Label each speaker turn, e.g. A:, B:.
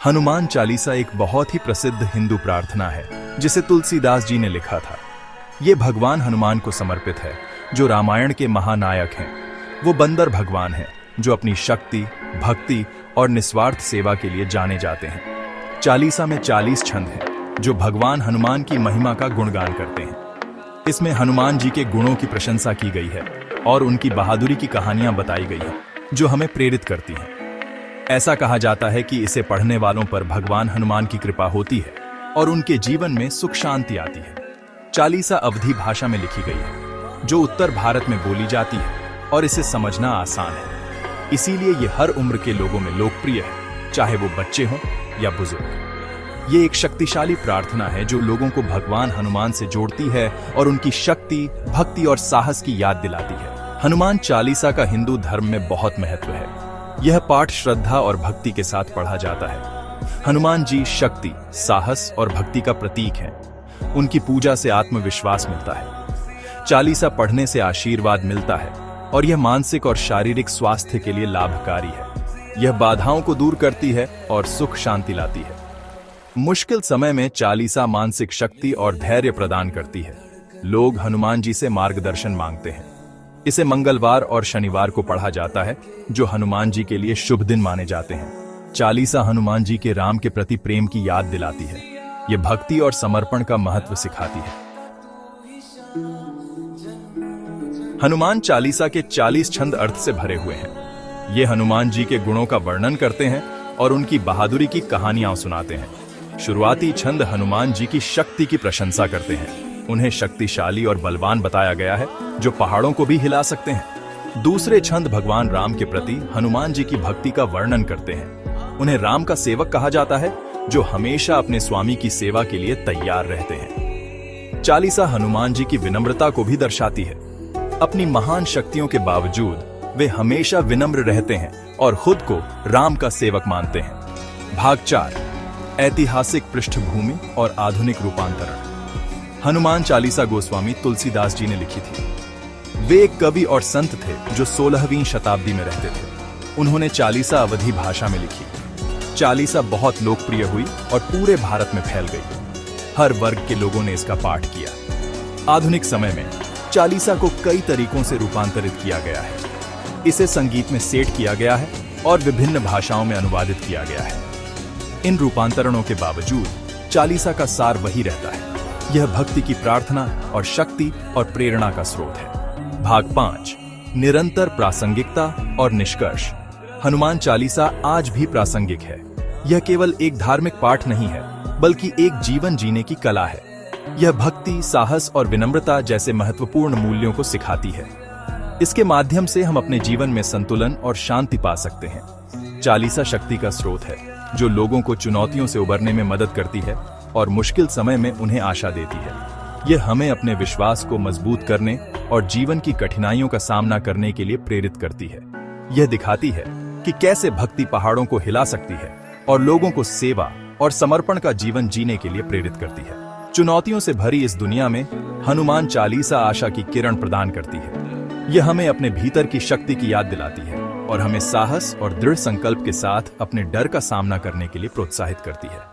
A: हनुमान चालीसा एक बहुत ही प्रसिद्ध हिंदू प्रार्थना है जिसे तुलसीदास जी ने लिखा था। ये भगवान हनुमान को समर्पित है, जो रामायण के महानायक हैं। वो बंदर भगवान हैं जो अपनी शक्ति, भक्ति और निस्वार्थ सेवा के लिए जाने जाते हैं। चालीसा में 40 छंद हैं जो भगवान हनुमान की महिमा का गुणगान करते हैं। इसमें हनुमान जी के गुणों की प्रशंसा की गई है और उनकी बहादुरी की कहानियां बताई गई हैं जो हमें प्रेरित करती हैं। ऐसा कहा जाता है कि इसे पढ़ने वालों पर भगवान हनुमान की कृपा होती है और उनके जीवन में सुख शांति आती है। चालीसा अवधी भाषा में लिखी गई है जो उत्तर भारत में बोली जाती है और इसे समझना आसान है। इसीलिए ये हर उम्र के लोगों में लोकप्रिय है, चाहे वो बच्चे हों या बुजुर्ग। ये एक शक्तिशाली प्रार्थना है जो लोगों को भगवान हनुमान से जोड़ती है और उनकी शक्ति, भक्ति और साहस की याद दिलाती है। हनुमान चालीसा का हिंदू धर्म में बहुत महत्व है। यह पाठ श्रद्धा और भक्ति के साथ पढ़ा जाता है। हनुमान जी शक्ति, साहस और भक्ति का प्रतीक हैं। उनकी पूजा से आत्मविश्वास मिलता है। चालीसा पढ़ने से आशीर्वाद मिलता है और यह मानसिक और शारीरिक स्वास्थ्य के लिए लाभकारी है। यह बाधाओं को दूर करती है और सुख शांति लाती है। मुश्किल समय में चालीसा मानसिक शक्ति और धैर्य प्रदान करती है। लोग हनुमान जी से मार्गदर्शन मांगते हैं। इसे मंगलवार और शनिवार को पढ़ा जाता है जो हनुमान जी के लिए शुभ दिन माने जाते हैं। चालीसा हनुमान जी के राम के प्रति प्रेम की याद दिलाती है। यह भक्ति और समर्पण का महत्व सिखाती है। हनुमान चालीसा के 40 छंद अर्थ से भरे हुए हैं। ये हनुमान जी के गुणों का वर्णन करते हैं और उनकी बहादुरी की कहानियां सुनाते हैं। शुरुआती छंद हनुमान जी की शक्ति की प्रशंसा करते हैं। उन्हें शक्तिशाली और बलवान बताया गया है जो पहाड़ों को भी हिला सकते हैं। दूसरे छंद भगवान राम के प्रति हनुमान जी की भक्ति का वर्णन करते हैं। उन्हें राम का सेवक कहा जाता है जो हमेशा अपने स्वामी की सेवा के लिए तैयार रहते हैं। चालीसा हनुमान जी की विनम्रता को भी दर्शाती है। अपनी महान शक्तियों के बावजूद वे हमेशा विनम्र रहते हैं और खुद को राम का सेवक मानते हैं। भाग 4, ऐतिहासिक पृष्ठभूमि और आधुनिक रूपांतरण। हनुमान चालीसा गोस्वामी तुलसीदास जी ने लिखी थी। वे एक कवि और संत थे जो 16वीं शताब्दी में रहते थे। उन्होंने चालीसा अवधी भाषा में लिखी। चालीसा बहुत लोकप्रिय हुई और पूरे भारत में फैल गई। हर वर्ग के लोगों ने इसका पाठ किया। आधुनिक समय में चालीसा को कई तरीकों से रूपांतरित किया गया है। इसे संगीत में सेट किया गया है और विभिन्न भाषाओं में अनुवादित किया गया है। इन रूपांतरणों के बावजूद चालीसा का सार वही रहता है। यह भक्ति की प्रार्थना और शक्ति और प्रेरणा का स्रोत है। भाग 5, निरंतर प्रासंगिकता और निष्कर्ष। हनुमान चालीसा आज भी प्रासंगिक है। यह केवल एक धार्मिक पाठ नहीं है, बल्कि एक जीवन जीने की कला है। यह भक्ति, साहस और विनम्रता जैसे महत्वपूर्ण मूल्यों को सिखाती है। इसके माध्यम से हम अपने जीवन में संतुलन और शांति पा सकते हैं। चालीसा शक्ति का स्रोत है जो लोगों को चुनौतियों से उबरने में मदद करती है और मुश्किल समय में उन्हें आशा देती है। यह हमें अपने विश्वास को मजबूत करने और जीवन की कठिनाइयों का सामना करने के लिए प्रेरित करती है। यह दिखाती है कि कैसे भक्ति पहाड़ों को हिला सकती है और लोगों को सेवा और समर्पण का जीवन जीने के लिए प्रेरित करती है। चुनौतियों से भरी इस दुनिया में हनुमान चालीसा आशा की किरण प्रदान करती है। यह हमें अपने भीतर की शक्ति की याद दिलाती है और हमें साहस और दृढ़ संकल्प के साथ अपने डर का सामना करने के लिए प्रोत्साहित करती है।